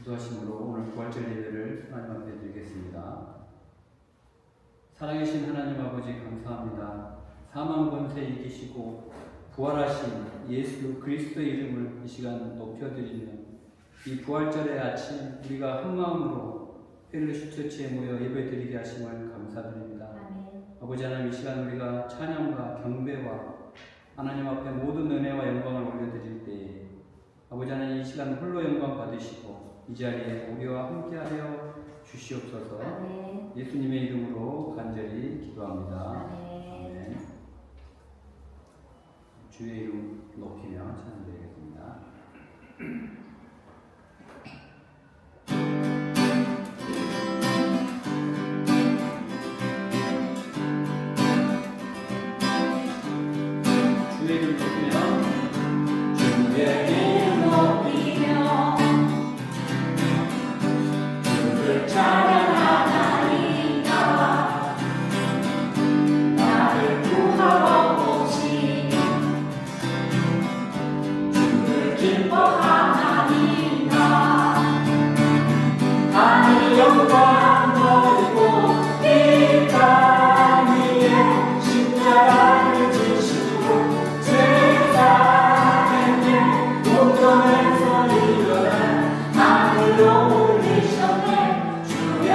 기도하심으로 오늘 부활절 예배를 하나님 앞에 드리겠습니다. 살아계신 하나님 아버지 감사합니다. 사망 권세 이기시고 부활하신 예수 그리스도의 이름을 이 시간 높여드리는 이 부활절의 아침 우리가 한마음으로 펠로십 처치에 모여 예배드리게 하심을 감사드립니다. 아멘. 아버지 하나님, 이 시간 우리가 찬양과 경배와 하나님 앞에 모든 은혜와 영광을 올려드릴 때에 아버지 하나님, 이 시간 홀로 영광 받으시고 이 자리에 우리와 함께하여 주시옵소서. 아멘. 예수님의 이름으로 간절히 기도합니다. 아멘. 주의 이름 높이며 찬양드리겠습니다. 주의 이름 높이며 주의 이름 높이며 주를 찬양하나이다. 나를 구하러 오신 주를 기뻐하나이다. 하늘 영광 돌고 이 땅 위에 십자가를 지시고 세상에 목전에서 일어나 하늘로 올리셨네. 주의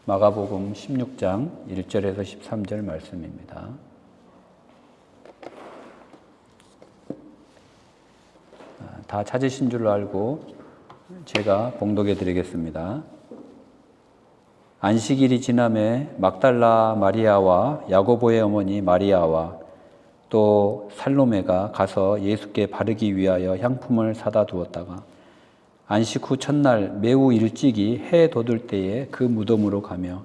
마가복음 16장 1절에서 13절 말씀입니다. 다 찾으신 줄로 알고 제가 봉독해 드리겠습니다. 안식일이 지남에 막달라 마리아와 야고보의 어머니 마리아와 또 살로메가 가서 예수께 바르기 위하여 향품을 사다 두었다가 안식 후 첫날 매우 일찍이 해 돋을 때에 그 무덤으로 가며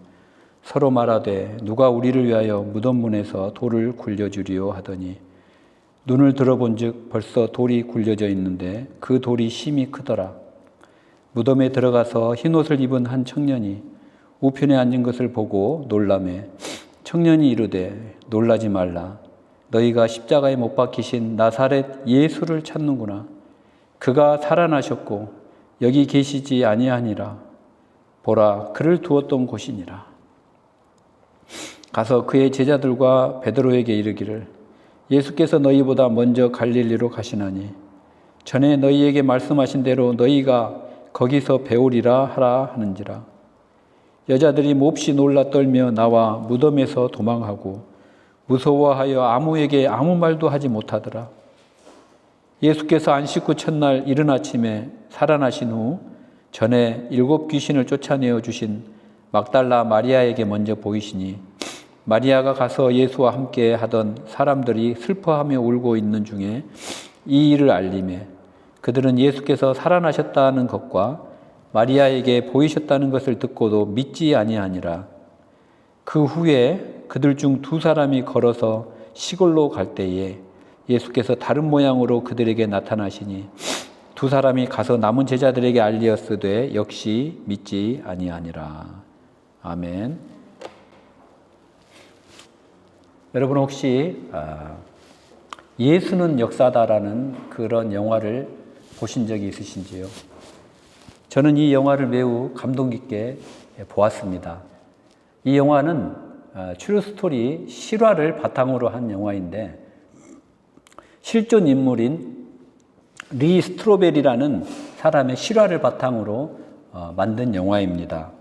서로 말하되 누가 우리를 위하여 무덤 문에서 돌을 굴려주리요 하더니 눈을 들어본즉 벌써 돌이 굴려져 있는데 그 돌이 심히 크더라. 무덤에 들어가서 흰옷을 입은 한 청년이 우편에 앉은 것을 보고 놀라매 청년이 이르되 놀라지 말라. 너희가 십자가에 못 박히신 나사렛 예수를 찾는구나. 그가 살아나셨고 여기 계시지 아니하니라. 보라, 그를 두었던 곳이니라. 가서 그의 제자들과 베드로에게 이르기를 예수께서 너희보다 먼저 갈릴리로 가시나니 전에 너희에게 말씀하신 대로 너희가 거기서 배우리라 하라 하는지라. 여자들이 몹시 놀라 떨며 나와 무덤에서 도망하고 무서워하여 아무에게 아무 말도 하지 못하더라. 예수께서 안식 후 첫날 이른 아침에 살아나신 후 전에 7 귀신을 쫓아내어 주신 막달라 마리아에게 먼저 보이시니 마리아가 가서 예수와 함께 하던 사람들이 슬퍼하며 울고 있는 중에 이 일을 알리매 그들은 예수께서 살아나셨다는 것과 마리아에게 보이셨다는 것을 듣고도 믿지 아니하니라. 그 후에 그들 중 2 사람이 걸어서 시골로 갈 때에 예수께서 다른 모양으로 그들에게 나타나시니 2 사람이 가서 남은 제자들에게 알리었으되 역시 믿지 아니하니라. 아멘. 여러분 혹시 예수는 역사다라는 그런 영화를 보신 적이 있으신지요? 저는 이 영화를 매우 감동 깊게 보았습니다. 이 영화는 트루스토리 실화를 바탕으로 한 영화인데 실존 인물인 리 스트로벨이라는 사람의 실화를 바탕으로 만든 영화입니다.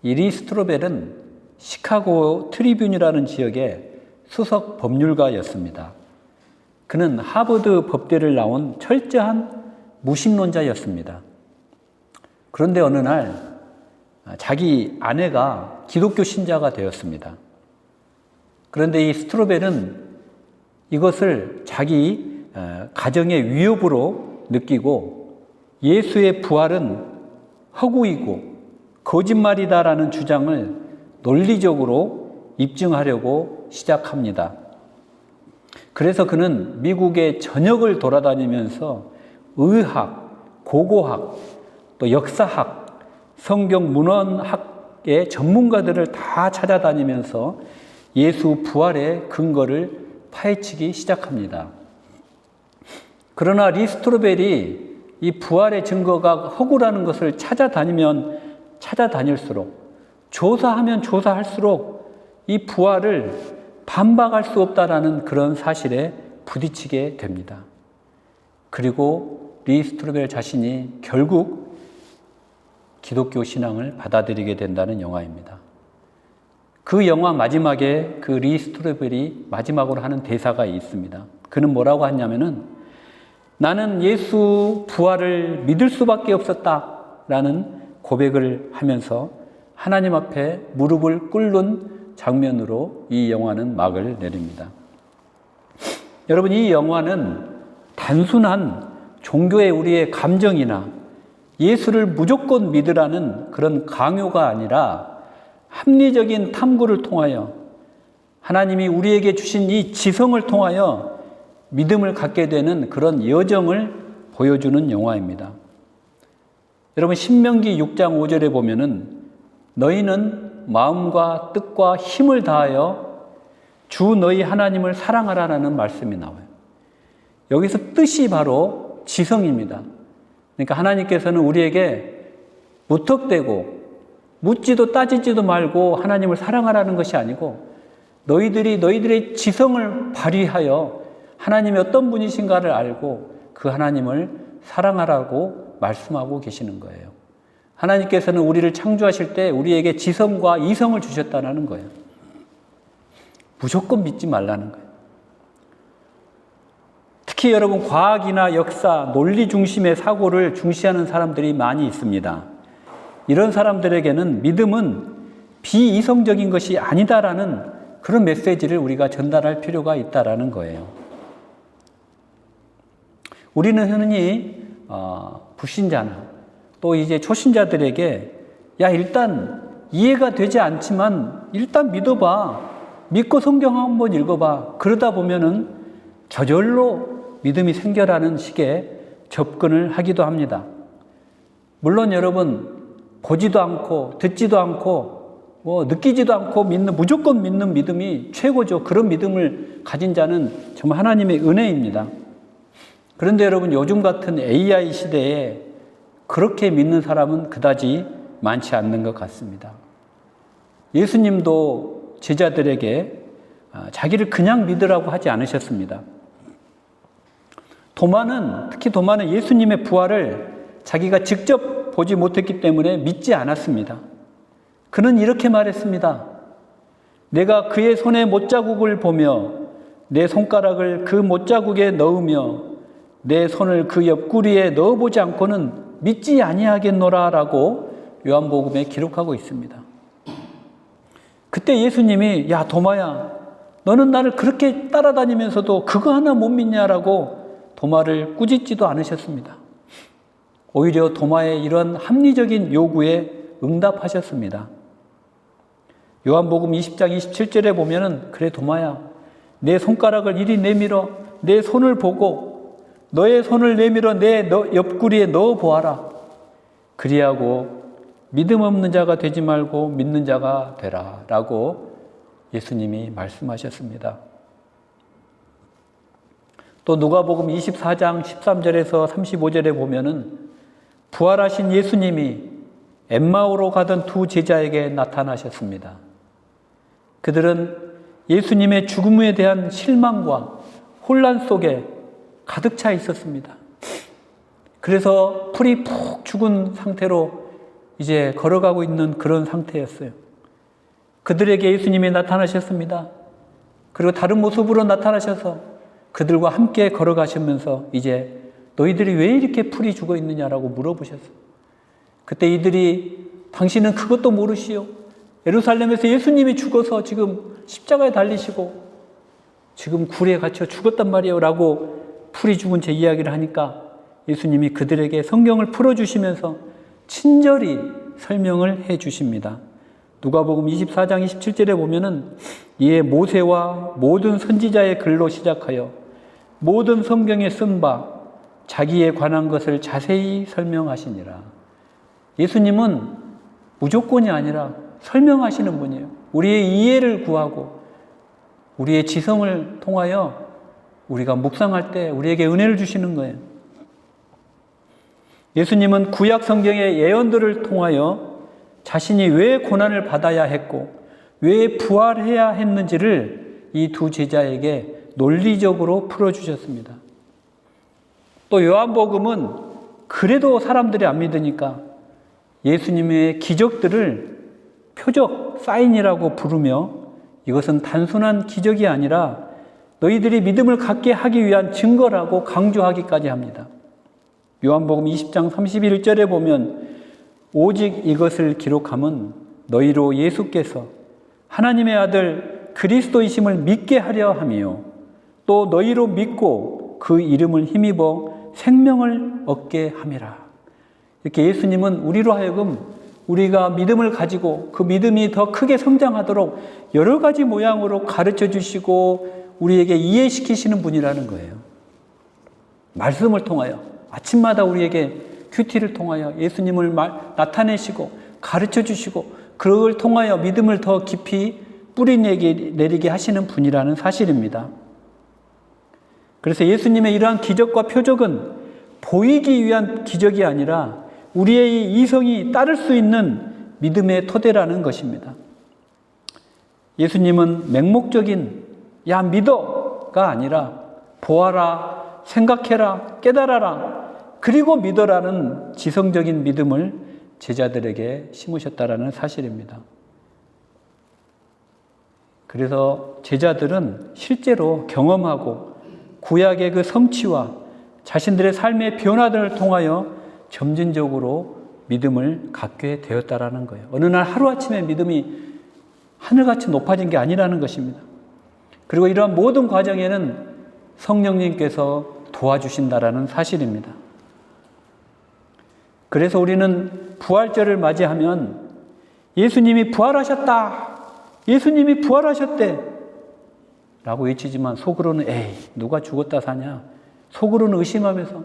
이 리 스트로벨은 시카고 트리뷴이라는 지역의 수석 법률가였습니다. 그는 하버드 법대를 나온 철저한 무신론자였습니다. 그런데 어느 날 자기 아내가 기독교 신자가 되었습니다. 그런데 이 스트로벨은 이것을 자기 가정의 위협으로 느끼고 예수의 부활은 허구이고 거짓말이다라는 주장을 논리적으로 입증하려고 시작합니다. 그래서 그는 미국의 전역을 돌아다니면서 의학, 고고학, 또 역사학, 성경 문헌학의 전문가들을 다 찾아다니면서 예수 부활의 근거를 파헤치기 시작합니다. 그러나 리 스트로벨이 이 부활의 증거가 허구라는 것을 찾아다니면 찾아다닐수록 조사하면 조사할수록 이 부활을 반박할 수 없다라는 그런 사실에 부딪히게 됩니다. 그리고 리 스트로벨 자신이 결국 기독교 신앙을 받아들이게 된다는 영화입니다. 그 영화 마지막에 그 리 스트로벨이 마지막으로 하는 대사가 있습니다. 그는 뭐라고 하냐면은 나는 예수 부활을 믿을 수밖에 없었다라는 고백을 하면서 하나님 앞에 무릎을 꿇는 장면으로 이 영화는 막을 내립니다. 여러분, 이 영화는 단순한 종교의 우리의 감정이나 예수를 무조건 믿으라는 그런 강요가 아니라 합리적인 탐구를 통하여 하나님이 우리에게 주신 이 지성을 통하여 믿음을 갖게 되는 그런 여정을 보여주는 영화입니다. 여러분, 신명기 6장 5절에 보면은 너희는 마음과 뜻과 힘을 다하여 주 너희 하나님을 사랑하라라는 말씀이 나와요. 여기서 뜻이 바로 지성입니다. 그러니까 하나님께서는 우리에게 무턱대고 묻지도 따지지도 말고 하나님을 사랑하라는 것이 아니고 너희들이 너희들의 지성을 발휘하여 하나님이 어떤 분이신가를 알고 그 하나님을 사랑하라고 말씀하고 계시는 거예요. 하나님께서는 우리를 창조하실 때 우리에게 지성과 이성을 주셨다는 거예요. 무조건 믿지 말라는 거예요. 특히 여러분, 과학이나 역사, 논리 중심의 사고를 중시하는 사람들이 많이 있습니다. 이런 사람들에게는 믿음은 비이성적인 것이 아니다라는 그런 메시지를 우리가 전달할 필요가 있다라는 거예요. 우리는 흔히 불신자나 또 이제 초신자들에게 일단 이해가 되지 않지만 일단 믿어봐. 믿고 성경 한번 읽어봐. 그러다 보면은 저절로 믿음이 생겨라는 식의 접근을 하기도 합니다. 물론 여러분, 보지도 않고 듣지도 않고 느끼지도 않고 무조건 믿는 믿음이 최고죠. 그런 믿음을 가진 자는 정말 하나님의 은혜입니다. 그런데 여러분, 요즘 같은 AI 시대에 그렇게 믿는 사람은 그다지 많지 않는 것 같습니다. 예수님도 제자들에게 자기를 그냥 믿으라고 하지 않으셨습니다. 특히 도마는 예수님의 부활을 자기가 직접 보지 못했기 때문에 믿지 않았습니다. 그는 이렇게 말했습니다. 내가 그의 손에 못자국을 보며 내 손가락을 그 못자국에 넣으며 내 손을 그 옆구리에 넣어보지 않고는 믿지 아니하겠노라 라고 요한복음에 기록하고 있습니다. 그때 예수님이 야 도마야, 너는 나를 그렇게 따라다니면서도 그거 하나 못 믿냐라고 도마를 꾸짖지도 않으셨습니다. 오히려 도마의 이런 합리적인 요구에 응답하셨습니다. 요한복음 20장 27절에 보면은 그래 도마야, 내 손가락을 이리 내밀어 내 손을 보고 너의 손을 내밀어 내 옆구리에 넣어 보아라. 그리하고 믿음 없는 자가 되지 말고 믿는 자가 되라 라고 예수님이 말씀하셨습니다. 또 누가복음 24장 13절에서 35절에 보면은 부활하신 예수님이 엠마오로 가던 두 제자에게 나타나셨습니다. 그들은 예수님의 죽음에 대한 실망과 혼란 속에 가득 차 있었습니다. 그래서 풀이 푹 죽은 상태로 이제 걸어가고 있는 그런 상태였어요. 그들에게 예수님이 나타나셨습니다. 그리고 다른 모습으로 나타나셔서 그들과 함께 걸어가시면서 이제 너희들이 왜 이렇게 풀이 죽어 있느냐라고 물어보셨어요. 그때 이들이 당신은 그것도 모르시오. 예루살렘에서 예수님이 죽어서 지금 십자가에 달리시고 지금 굴에 갇혀 죽었단 말이에요 라고 풀이 죽은 제 이야기를 하니까 예수님이 그들에게 성경을 풀어주시면서 친절히 설명을 해 주십니다. 누가복음 24장 27절에 보면은 이에 모세와 모든 선지자의 글로 시작하여 모든 성경에 쓴 바 자기에 관한 것을 자세히 설명하시니라. 예수님은 무조건이 아니라 설명하시는 분이에요. 우리의 이해를 구하고 우리의 지성을 통하여 우리가 묵상할 때 우리에게 은혜를 주시는 거예요. 예수님은 구약 성경의 예언들을 통하여 자신이 왜 고난을 받아야 했고 왜 부활해야 했는지를 이 두 제자에게 논리적으로 풀어주셨습니다. 또 요한복음은 그래도 사람들이 안 믿으니까 예수님의 기적들을 표적, 사인이라고 부르며 이것은 단순한 기적이 아니라 너희들이 믿음을 갖게 하기 위한 증거라고 강조하기까지 합니다. 요한복음 20장 31절에 보면 오직 이것을 기록함은 너희로 예수께서 하나님의 아들 그리스도이심을 믿게 하려 함이요 또 너희로 믿고 그 이름을 힘입어 생명을 얻게 함이라. 이렇게 예수님은 우리로 하여금 우리가 믿음을 가지고 그 믿음이 더 크게 성장하도록 여러 가지 모양으로 가르쳐 주시고 우리에게 이해시키시는 분이라는 거예요. 말씀을 통하여 아침마다 우리에게 큐티를 통하여 예수님을 나타내시고 가르쳐 주시고 그걸 통하여 믿음을 더 깊이 뿌리 내리게 하시는 분이라는 사실입니다. 그래서 예수님의 이러한 기적과 표적은 보이기 위한 기적이 아니라 우리의 이성이 따를 수 있는 믿음의 토대라는 것입니다. 예수님은 맹목적인 야 믿어가 아니라 보아라, 생각해라, 깨달아라, 그리고 믿어라는 지성적인 믿음을 제자들에게 심으셨다라는 사실입니다. 그래서 제자들은 실제로 경험하고 구약의 그 성취와 자신들의 삶의 변화들을 통하여 점진적으로 믿음을 갖게 되었다라는 거예요. 어느 날 하루아침에 믿음이 하늘같이 높아진 게 아니라는 것입니다. 그리고 이러한 모든 과정에는 성령님께서 도와주신다라는 사실입니다. 그래서 우리는 부활절을 맞이하면 예수님이 부활하셨다! 예수님이 부활하셨대! 라고 외치지만 속으로는 에이, 누가 죽었다 사냐? 속으로는 의심하면서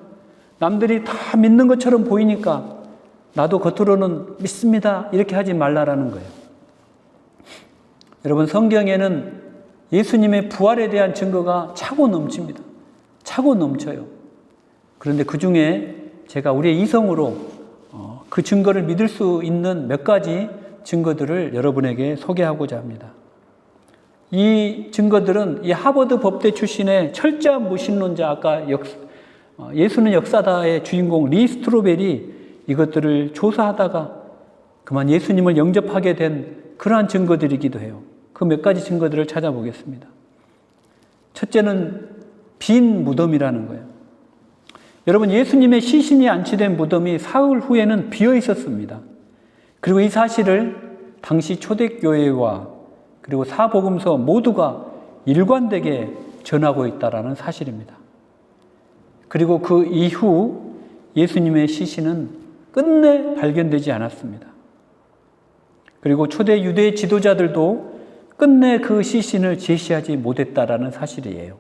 남들이 다 믿는 것처럼 보이니까 나도 겉으로는 믿습니다. 이렇게 하지 말라라는 거예요. 여러분, 성경에는 예수님의 부활에 대한 증거가 차고 넘칩니다. 차고 넘쳐요. 그런데 그 중에 제가 우리의 이성으로 그 증거를 믿을 수 있는 몇 가지 증거들을 여러분에게 소개하고자 합니다. 이 증거들은 이 하버드 법대 출신의 철저한 무신론자, 아까 예수는 역사다의 주인공 리 스트로벨이 이것들을 조사하다가 그만 예수님을 영접하게 된 그러한 증거들이기도 해요. 그 몇 가지 증거들을 찾아보겠습니다. 첫째는 빈 무덤이라는 거예요. 여러분, 예수님의 시신이 안치된 무덤이 사흘 후에는 비어 있었습니다. 그리고 이 사실을 당시 초대교회와 그리고 사복음서 모두가 일관되게 전하고 있다는 사실입니다. 그리고 그 이후 예수님의 시신은 끝내 발견되지 않았습니다. 그리고 초대 유대 지도자들도 끝내 그 시신을 제시하지 못했다라는 사실이에요.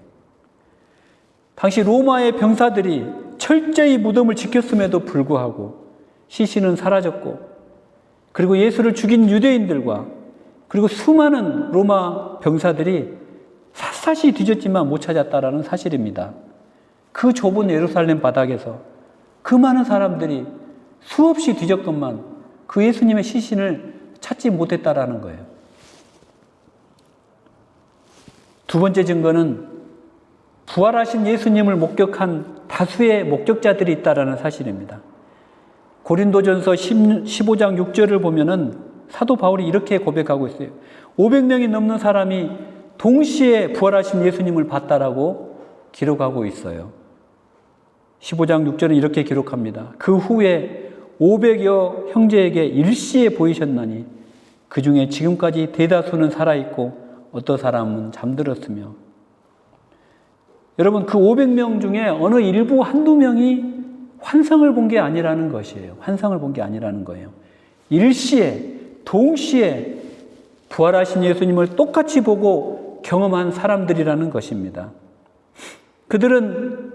당시 로마의 병사들이 철저히 무덤을 지켰음에도 불구하고 시신은 사라졌고, 그리고 예수를 죽인 유대인들과 그리고 수많은 로마 병사들이 샅샅이 뒤졌지만 못 찾았다라는 사실입니다. 그 좁은 예루살렘 바닥에서 그 많은 사람들이 수없이 뒤졌건만 그 예수님의 시신을 찾지 못했다라는 거예요. 두 번째 증거는 부활하신 예수님을 목격한 다수의 목격자들이 있다라는 사실입니다. 고린도전서 15장 6절을 보면은 사도 바울이 이렇게 고백하고 있어요. 500명이 넘는 사람이 동시에 부활하신 예수님을 봤다라고 기록하고 있어요. 15장 6절은 이렇게 기록합니다. 그 후에 500여 형제에게 일시에 보이셨나니 그 중에 지금까지 대다수는 살아있고 어떤 사람은 잠들었으며. 여러분, 그 500명 중에 어느 일부 한두 명이 환상을 본 게 아니라는 것이에요. 환상을 본 게 아니라는 거예요. 일시에 동시에 부활하신 예수님을 똑같이 보고 경험한 사람들이라는 것입니다. 그들은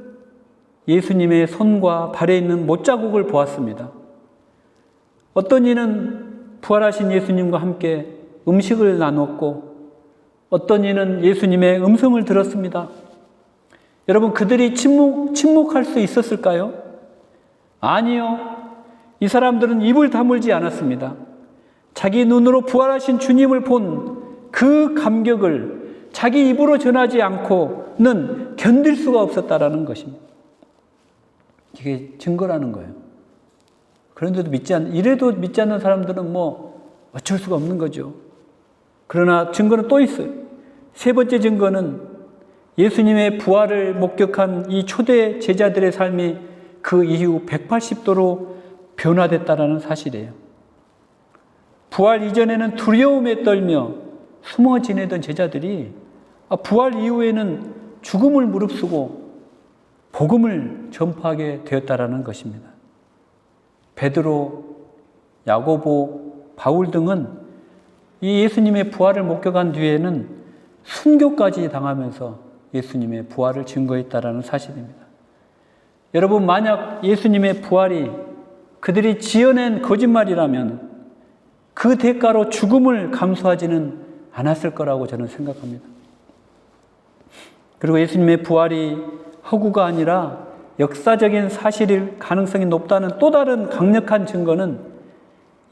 예수님의 손과 발에 있는 못자국을 보았습니다. 어떤 이는 부활하신 예수님과 함께 음식을 나눴고, 어떤 이는 예수님의 음성을 들었습니다. 여러분, 그들이 침묵할 수 있었을까요? 아니요. 이 사람들은 입을 다물지 않았습니다. 자기 눈으로 부활하신 주님을 본 그 감격을 자기 입으로 전하지 않고는 견딜 수가 없었다라는 것입니다. 이게 증거라는 거예요. 그런데도 이래도 믿지 않는 사람들은 뭐 어쩔 수가 없는 거죠. 그러나 증거는 또 있어요. 세 번째 증거는 예수님의 부활을 목격한 이 초대 제자들의 삶이 그 이후 180도로 변화됐다라는 사실이에요. 부활 이전에는 두려움에 떨며 숨어 지내던 제자들이 부활 이후에는 죽음을 무릅쓰고 복음을 전파하게 되었다라는 것입니다. 베드로, 야고보, 바울 등은 이 예수님의 부활을 목격한 뒤에는 순교까지 당하면서 예수님의 부활을 증거했다라는 사실입니다. 여러분, 만약 예수님의 부활이 그들이 지어낸 거짓말이라면 그 대가로 죽음을 감수하지는 않았을 거라고 저는 생각합니다. 그리고 예수님의 부활이 허구가 아니라 역사적인 사실일 가능성이 높다는 또 다른 강력한 증거는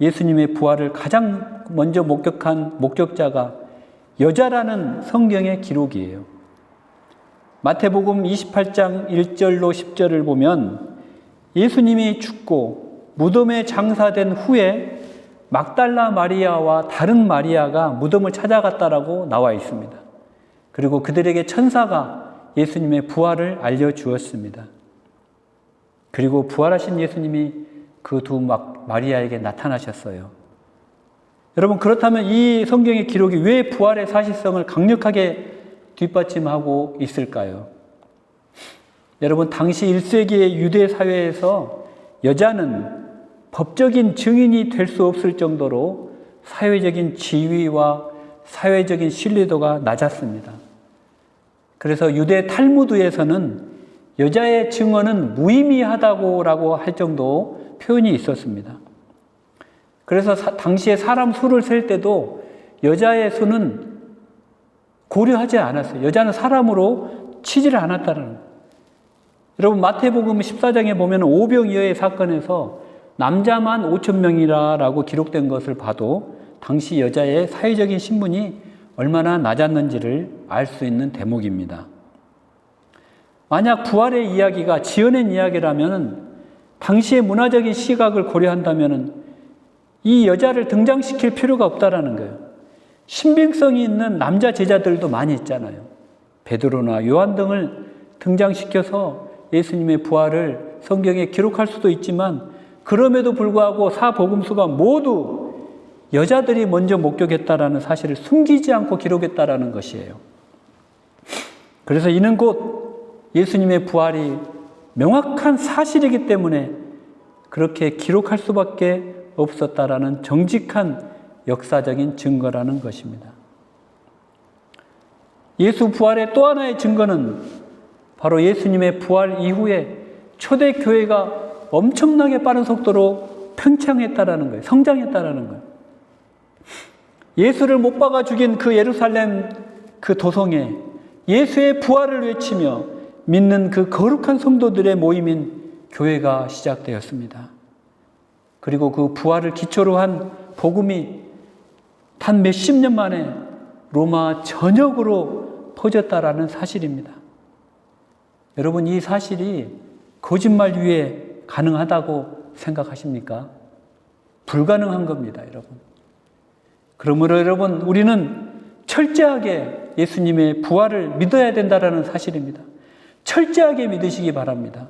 예수님의 부활을 가장 먼저 목격한 목격자가 여자라는 성경의 기록이에요. 마태복음 28장 1절로 10절을 보면 예수님이 죽고 무덤에 장사된 후에 막달라 마리아와 다른 마리아가 무덤을 찾아갔다라고 나와 있습니다. 그리고 그들에게 천사가 예수님의 부활을 알려주었습니다. 그리고 부활하신 예수님이 그 두 마리아에게 나타나셨어요. 여러분, 그렇다면 이 성경의 기록이 왜 부활의 사실성을 강력하게 뒷받침하고 있을까요? 여러분, 당시 1세기의 유대 사회에서 여자는 법적인 증인이 될 수 없을 정도로 사회적인 지위와 사회적인 신뢰도가 낮았습니다. 그래서 유대 탈무드에서는 여자의 증언은 무의미하다고 할 정도 표현이 있었습니다. 그래서 당시에 사람 수를 셀 때도 여자의 수는 고려하지 않았어요. 여자는 사람으로 치지를 않았다는 거예요. 여러분, 마태복음 14장에 보면 오병이어의 사건에서 남자만 5,000명이라고 기록된 것을 봐도 당시 여자의 사회적인 신분이 얼마나 낮았는지를 알 수 있는 대목입니다. 만약 부활의 이야기가 지어낸 이야기라면 당시의 문화적인 시각을 고려한다면 이 여자를 등장시킬 필요가 없다라는 거예요. 신빙성이 있는 남자 제자들도 많이 있잖아요. 베드로나 요한 등을 등장시켜서 예수님의 부활을 성경에 기록할 수도 있지만 그럼에도 불구하고 사복음서가 모두 여자들이 먼저 목격했다라는 사실을 숨기지 않고 기록했다라는 것이에요. 그래서 이는 곧 예수님의 부활이 명확한 사실이기 때문에 그렇게 기록할 수밖에 없었다라는 정직한 역사적인 증거라는 것입니다. 예수 부활의 또 하나의 증거는 바로 예수님의 부활 이후에 초대교회가 엄청나게 빠른 속도로 팽창했다라는 거예요. 성장했다라는 거예요. 예수를 못 박아 죽인 그 예루살렘 그 도성에 예수의 부활을 외치며 믿는 그 거룩한 성도들의 모임인 교회가 시작되었습니다. 그리고 그 부활을 기초로 한 복음이 단 몇십 년 만에 로마 전역으로 퍼졌다라는 사실입니다. 여러분, 이 사실이 거짓말 위에 가능하다고 생각하십니까? 불가능한 겁니다, 여러분. 그러므로 여러분, 우리는 철저하게 예수님의 부활을 믿어야 된다는 사실입니다. 철저하게 믿으시기 바랍니다.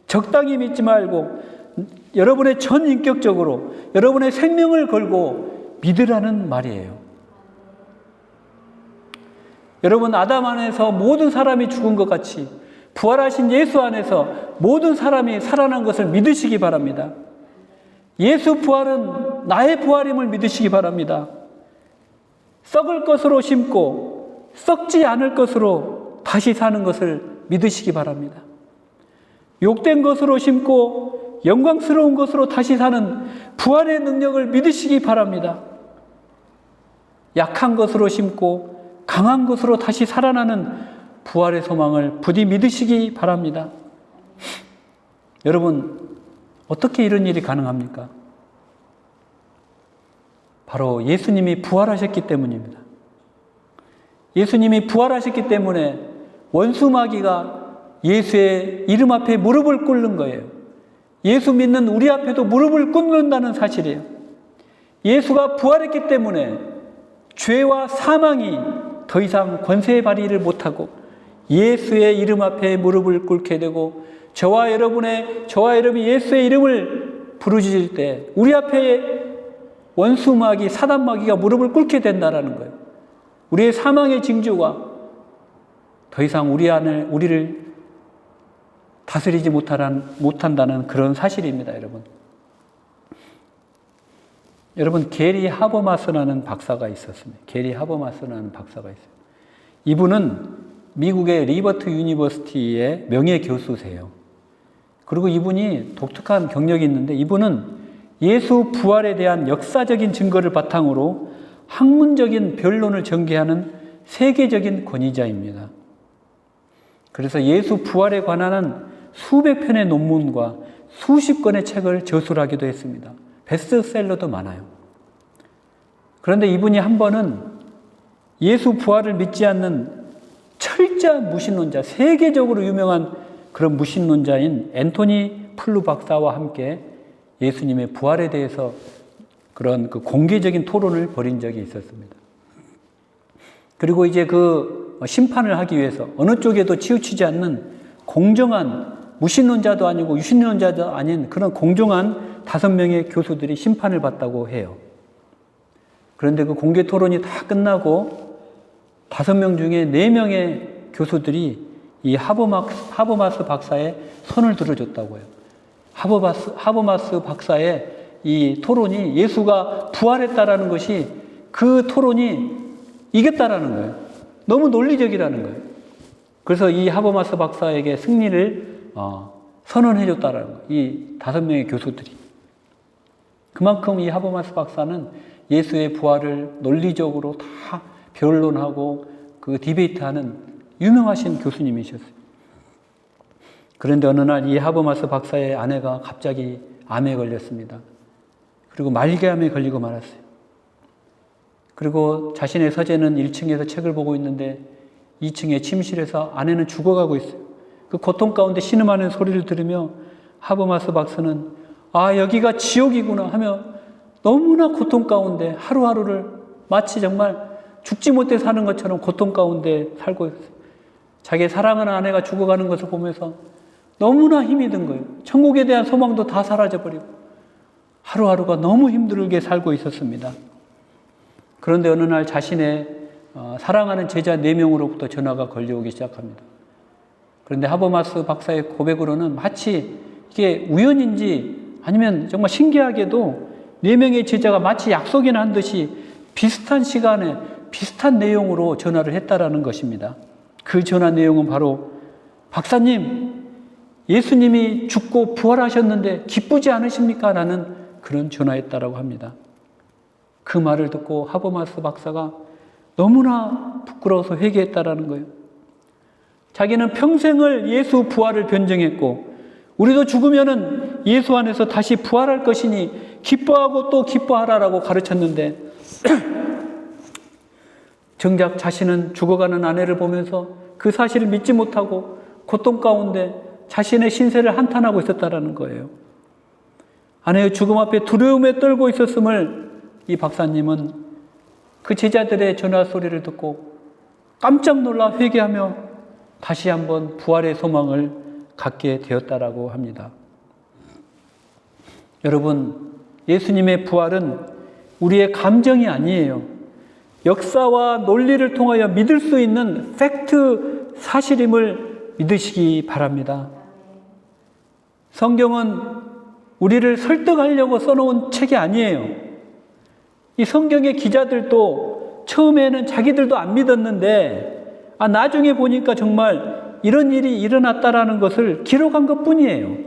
적당히 믿지 말고 여러분의 전인격적으로 여러분의 생명을 걸고 믿으라는 말이에요. 여러분, 아담 안에서 모든 사람이 죽은 것 같이 부활하신 예수 안에서 모든 사람이 살아난 것을 믿으시기 바랍니다. 예수 부활은 나의 부활임을 믿으시기 바랍니다. 썩을 것으로 심고 썩지 않을 것으로 다시 사는 것을 믿으시기 바랍니다. 욕된 것으로 심고 영광스러운 것으로 다시 사는 부활의 능력을 믿으시기 바랍니다. 약한 것으로 심고 강한 것으로 다시 살아나는 부활의 소망을 부디 믿으시기 바랍니다. 여러분, 어떻게 이런 일이 가능합니까? 바로 예수님이 부활하셨기 때문입니다. 예수님이 부활하셨기 때문에 원수마귀가 예수의 이름 앞에 무릎을 꿇는 거예요. 예수 믿는 우리 앞에도 무릎을 꿇는다는 사실이에요. 예수가 부활했기 때문에 죄와 사망이 더 이상 권세 발휘를 못하고 예수의 이름 앞에 무릎을 꿇게 되고 저와 여러분이 예수의 이름을 부르짖을 때 우리 앞에 원수마귀, 사단마귀가 무릎을 꿇게 된다는 거예요. 우리의 사망의 징조가 더 이상 우리를 다스리지 못한다는 그런 사실입니다, 여러분. 여러분, 게리 하버마스라는 박사가 있었습니다. 게리 하버마스라는 박사가 있어요. 이분은 미국의 리버트 유니버시티의 명예 교수세요. 그리고 이분이 독특한 경력이 있는데 이분은 예수 부활에 대한 역사적인 증거를 바탕으로 학문적인 변론을 전개하는 세계적인 권위자입니다. 그래서 예수 부활에 관한 수백 편의 논문과 수십 권의 책을 저술하기도 했습니다. 베스트셀러도 많아요. 그런데 이분이 한 번은 예수 부활을 믿지 않는 철저한 무신론자, 세계적으로 유명한 그런 무신론자인 앤토니 플루 박사와 함께 예수님의 부활에 대해서 그런 그 공개적인 토론을 벌인 적이 있었습니다. 그리고 이제 그 심판을 하기 위해서 어느 쪽에도 치우치지 않는 공정한, 무신론자도 아니고 유신론자도 아닌 그런 공정한 5명의 교수들이 심판을 받다고 해요. 그런데 그 공개 토론이 다 끝나고 5명 중에 4명의 교수들이 이 하버마스 박사의 손을 들어줬다고 해요. 하버마스 박사의 이 토론이 예수가 부활했다라는 것이 그 토론이 이겼다라는 거예요. 너무 논리적이라는 거예요. 그래서 이 하버마스 박사에게 승리를 선언해줬다라는 거예요. 이 5명의 교수들이. 그만큼 이 하버마스 박사는 예수의 부활을 논리적으로 다 변론하고 그 디베이트하는 유명하신 교수님이셨어요. 그런데 어느 날 이 하버마스 박사의 아내가 갑자기 암에 걸렸습니다. 그리고 말기암에 걸리고 말았어요. 그리고 자신의 서재는 1층에서 책을 보고 있는데 2층의 침실에서 아내는 죽어가고 있어요. 그 고통 가운데 신음하는 소리를 들으며 하버마스 박사는 여기가 지옥이구나 하며 너무나 고통 가운데 하루하루를 마치 정말 죽지 못해 사는 것처럼 고통 가운데 살고 있어요. 자기의 사랑하는 아내가 죽어가는 것을 보면서 너무나 힘이 든 거예요. 천국에 대한 소망도 다 사라져버리고 하루하루가 너무 힘들게 살고 있었습니다. 그런데 어느 날 자신의 사랑하는 제자 4명으로부터 전화가 걸려오기 시작합니다. 그런데 하버마스 박사의 고백으로는 마치 이게 우연인지 아니면 정말 신기하게도 4명의 제자가 마치 약속이나 한 듯이 비슷한 시간에 비슷한 내용으로 전화를 했다라는 것입니다. 그 전화 내용은 바로 박사님, 예수님이 죽고 부활하셨는데 기쁘지 않으십니까? 라는 그런 전화였다라고 합니다. 그 말을 듣고 하버마스 박사가 너무나 부끄러워서 회개했다라는 거예요. 자기는 평생을 예수 부활을 변증했고 우리도 죽으면은 예수 안에서 다시 부활할 것이니 기뻐하고 또 기뻐하라라고 가르쳤는데 정작 자신은 죽어가는 아내를 보면서 그 사실을 믿지 못하고 고통 가운데 자신의 신세를 한탄하고 있었다라는 거예요. 아내의 죽음 앞에 두려움에 떨고 있었음을 이 박사님은 그 제자들의 전화 소리를 듣고 깜짝 놀라 회개하며 다시 한번 부활의 소망을 갖게 되었다라고 합니다. 여러분, 예수님의 부활은 우리의 감정이 아니에요. 역사와 논리를 통하여 믿을 수 있는 팩트 사실임을 믿으시기 바랍니다. 성경은 우리를 설득하려고 써놓은 책이 아니에요. 이 성경의 기자들도 처음에는 자기들도 안 믿었는데 나중에 보니까 정말 이런 일이 일어났다라는 것을 기록한 것뿐이에요.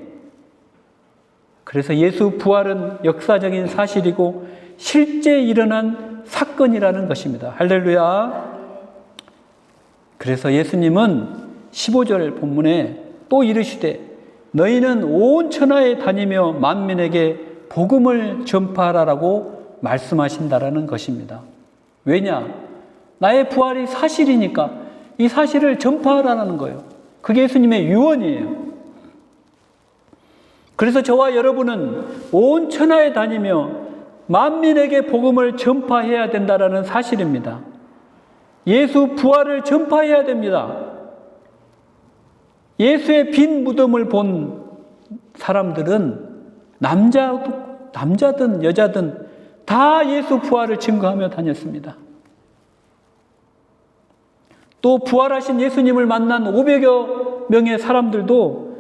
그래서 예수 부활은 역사적인 사실이고 실제 일어난 사건이라는 것입니다. 할렐루야. 그래서 예수님은 15절 본문에 또 이르시되 너희는 온 천하에 다니며 만민에게 복음을 전파하라고 말씀하신다라는 것입니다. 왜냐? 나의 부활이 사실이니까 이 사실을 전파하라는 거예요. 그게 예수님의 유언이에요. 그래서 저와 여러분은 온 천하에 다니며 만민에게 복음을 전파해야 된다라는 사실입니다. 예수 부활을 전파해야 됩니다. 예수의 빈 무덤을 본 사람들은 남자든 여자든 다 예수 부활을 증거하며 다녔습니다. 또 부활하신 예수님을 만난 500여 명의 사람들도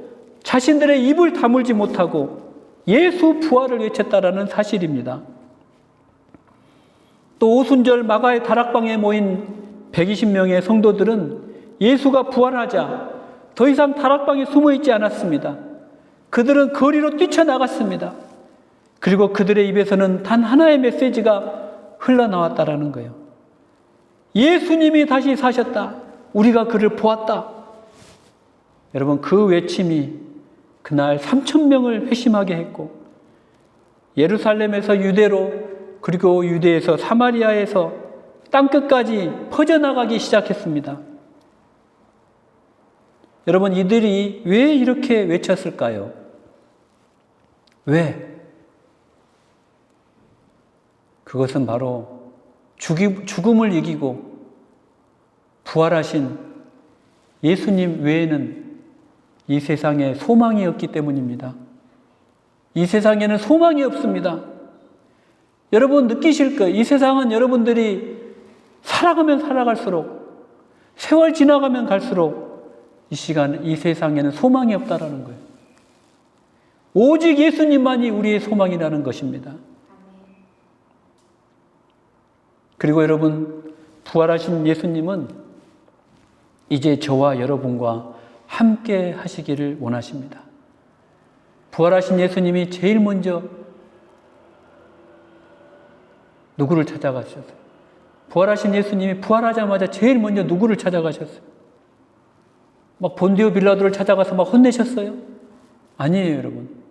자신들의 입을 다물지 못하고 예수 부활을 외쳤다라는 사실입니다. 또 오순절 마가의 다락방에 모인 120명의 성도들은 예수가 부활하자 더 이상 다락방에 숨어 있지 않았습니다. 그들은 거리로 뛰쳐나갔습니다. 그리고 그들의 입에서는 단 하나의 메시지가 흘러나왔다라는 거예요. 예수님이 다시 사셨다. 우리가 그를 보았다. 여러분, 그 외침이 그날 3,000명을 회심하게 했고 예루살렘에서 유대로 그리고 유대에서 사마리아에서 땅끝까지 퍼져나가기 시작했습니다. 여러분, 이들이 왜 이렇게 외쳤을까요? 왜? 그것은 바로 죽음을 이기고 부활하신 예수님 외에는 이 세상에 소망이 없기 때문입니다. 이 세상에는 소망이 없습니다. 여러분 느끼실 거예요. 이 세상은 여러분들이 살아가면 살아갈수록, 세월 지나가면 갈수록 이 세상에는 소망이 없다라는 거예요. 오직 예수님만이 우리의 소망이라는 것입니다. 그리고 여러분, 부활하신 예수님은 이제 저와 여러분과 함께 하시기를 원하십니다. 부활하신 예수님이 제일 먼저 누구를 찾아가셨어요? 부활하신 예수님이 부활하자마자 제일 먼저 누구를 찾아가셨어요? 막 본디오 빌라도를 찾아가서 막 혼내셨어요? 아니에요, 여러분.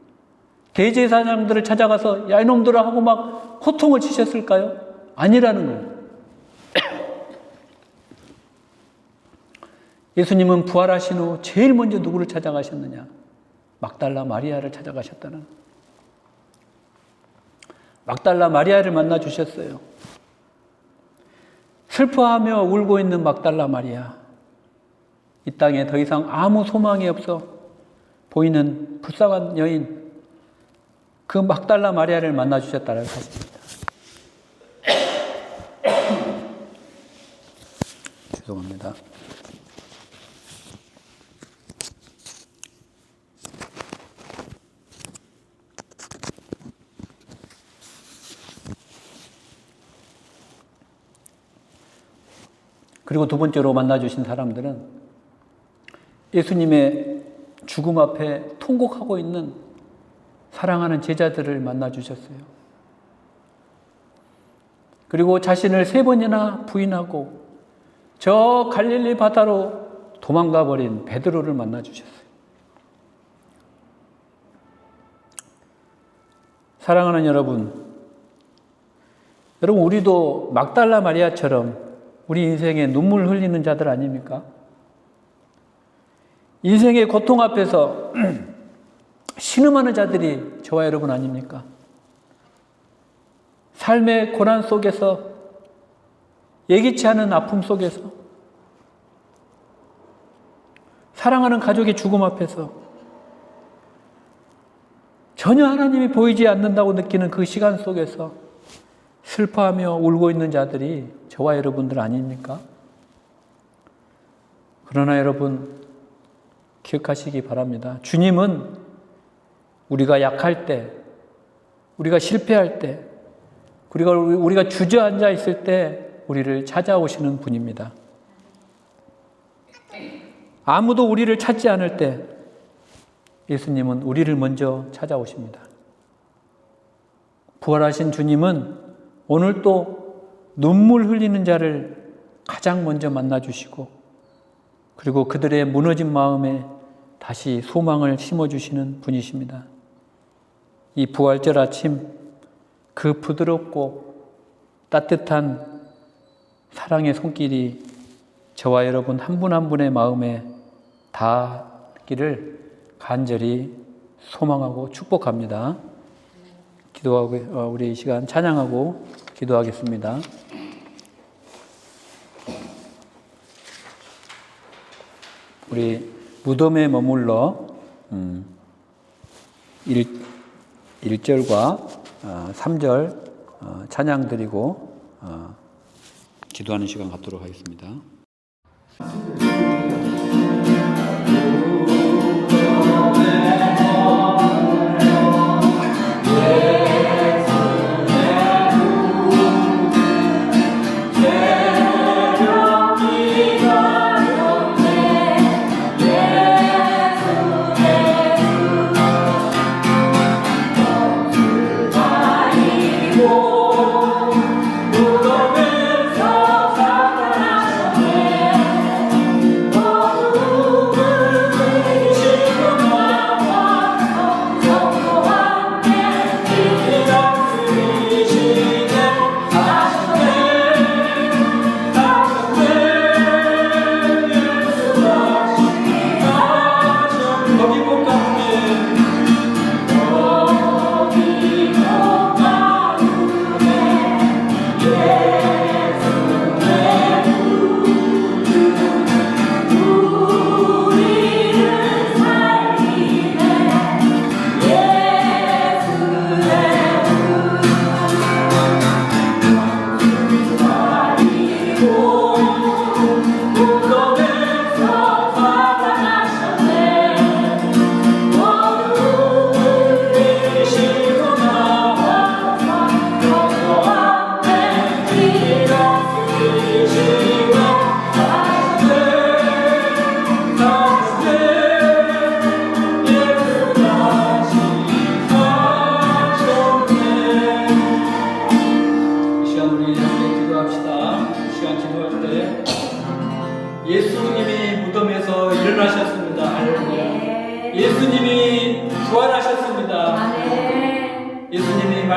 대제사장들을 찾아가서 야 이놈들아 하고 막 호통을 치셨을까요? 아니라는 거예요. 예수님은 부활하신 후 제일 먼저 누구를 찾아가셨느냐? 막달라 마리아를 찾아가셨다는 거예요. 막달라 마리아를 만나 주셨어요. 슬퍼하며 울고 있는 막달라 마리아. 이 땅에 더 이상 아무 소망이 없어 보이는 불쌍한 여인, 그 막달라 마리아를 만나 주셨다는 사실입니다. 죄송합니다. 그리고 두 번째로 만나주신 사람들은 예수님의 죽음 앞에 통곡하고 있는 사랑하는 제자들을 만나주셨어요. 그리고 자신을 3번이나 부인하고 저 갈릴리 바다로 도망가 버린 베드로를 만나주셨어요. 사랑하는 여러분, 우리도 막달라 마리아처럼 우리 인생에 눈물 흘리는 자들 아닙니까? 인생의 고통 앞에서 신음하는 자들이 저와 여러분 아닙니까? 삶의 고난 속에서, 예기치 않은 아픔 속에서, 사랑하는 가족의 죽음 앞에서 전혀 하나님이 보이지 않는다고 느끼는 그 시간 속에서 슬퍼하며 울고 있는 자들이 저와 여러분들 아닙니까? 그러나 여러분 기억하시기 바랍니다. 주님은 우리가 약할 때, 우리가 실패할 때, 우리가 주저앉아 있을 때 우리를 찾아오시는 분입니다. 아무도 우리를 찾지 않을 때 예수님은 우리를 먼저 찾아오십니다. 부활하신 주님은 오늘 또 눈물 흘리는 자를 가장 먼저 만나주시고, 그리고 그들의 무너진 마음에 다시 소망을 심어주시는 분이십니다. 이 부활절 아침, 그 부드럽고 따뜻한 사랑의 손길이 저와 여러분 한 분 한 분의 마음에 닿기를 간절히 소망하고 축복합니다. 기도하고 우리 이 시간 찬양하고 기도하겠습니다. 우리 무덤에 머물러 1절과 3절 찬양 드리고 기도하는 시간 갖도록 하겠습니다. 무덤에서 살아나셨네.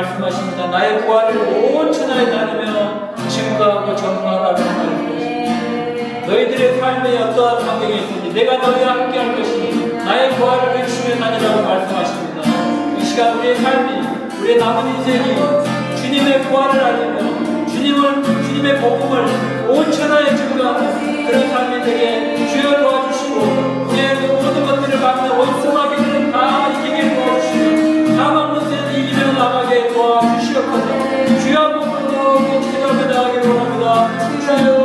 말씀하십니다. 나의 부활을 온 천하에 다니며 증거하고 전파하라고 말씀하십니다. 너희들의 삶에 어떠한 환경이 있든지 내가 너희와 함께 할 것이니 나의 부활을 외치며 다니라고 말씀하십니다. 이 시간 우리의 삶이, 우리의 남은 인생이 주님의 부활을 알리며 주님의 복음을 온 천하에 증거하는 그런 삶이 되게 주여 도와주시고 우리의 모든 것들을 막는 원수마귀 들은 다 이기게 도와주시고 사망 문제는 이기며 나가게 도와주시옵소서. 주여 한번 부르고 기도하며 나가기를 원합니다. 주여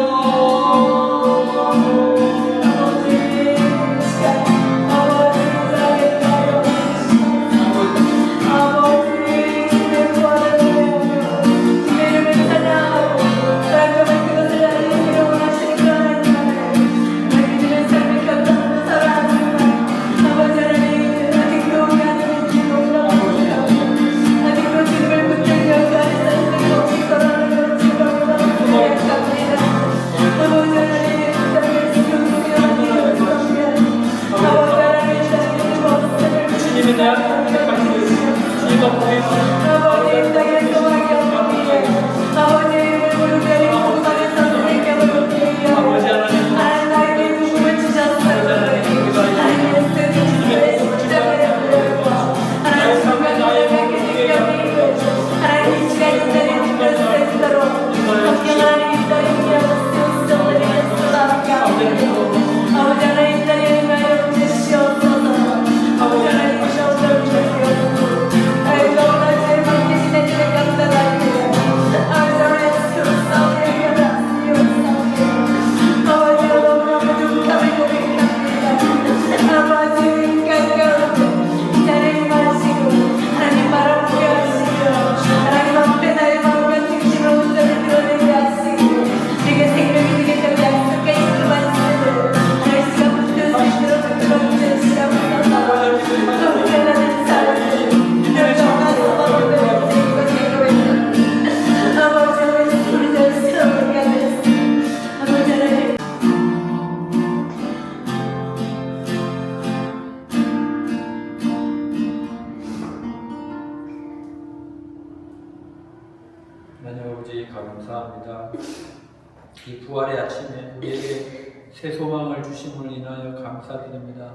하나님 아버지 감사합니다. 이 부활의 아침에 우리에게 새 소망을 주심을 인하여 감사드립니다.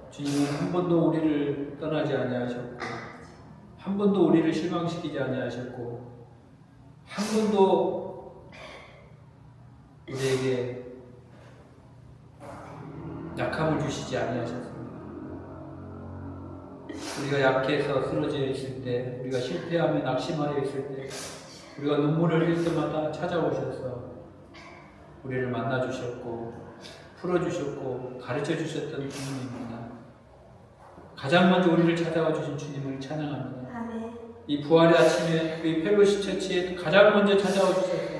주님은 한 번도 우리를 떠나지 아니하셨고 한 번도 우리를 실망시키지 아니하셨고 한 번도 우리에게 약함을 주시지 아니하셨습니다. 우리가 약해서 쓰러져 있을 때, 우리가 실패하며 낙심하여 있을 때, 우리가 눈물을 흘릴 때마다 찾아오셔서 우리를 만나주셨고 풀어주셨고 가르쳐주셨던 주님입니다. 가장 먼저 우리를 찾아와 주신 주님을 찬양합니다. 이 부활의 아침에 이 펠로시 처치에 가장 먼저 찾아와 주셔서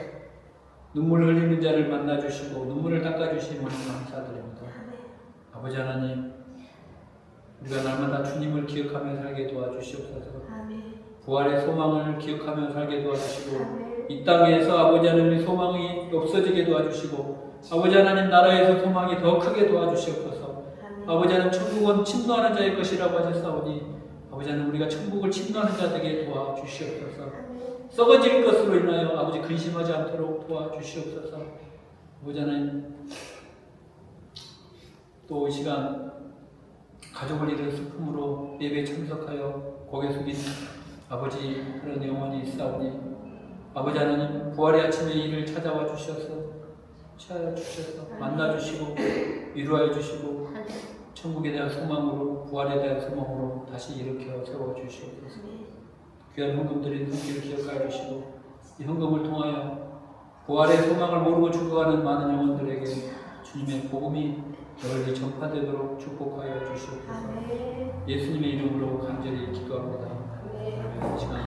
눈물을 흘리는 자를 만나주시고 눈물을 닦아주심을 감사드립니다. 아버지 하나님, 우리가 날마다 주님을 기억하며 살게 도와주시옵소서. 부활의 소망을 기억하며 살게 도와주시고 이 땅에서 아버지 하나님의 소망이 없어지게 도와주시고 아버지 하나님 나라에서 소망이 더 크게 도와주시옵소서. 아버지 하나님 천국은 침노하는 자의 것이라고 하셨사오니 아버지 하나님 우리가 천국을 침노하는 자 되게 도와주시옵소서. 썩어질 것으로 인하여 아버지 근심하지 않도록 도와주시옵소서. 아버지 하나님 또 이 시간 가족을 잃은 슬픔으로 예배에 참석하여 고개 숙이는 아버지 그런 영혼이 있사오니 아버지 하나님 부활의 아침에 이를 찾아와 주셔서 만나주시고 위로하여 주시고 천국에 대한 소망으로 부활에 대한 소망으로 다시 일으켜 세워주시옵소서. 귀한 헌금들인 손길을 기억하여 주시고 이 헌금을 통하여 부활의 소망을 모르고 죽어가는 많은 영혼들에게 주님의 복음이 널리 전파되도록 축복하여 주시옵소서. 예수님의 이름으로 간절히 기도합니다. 이 시간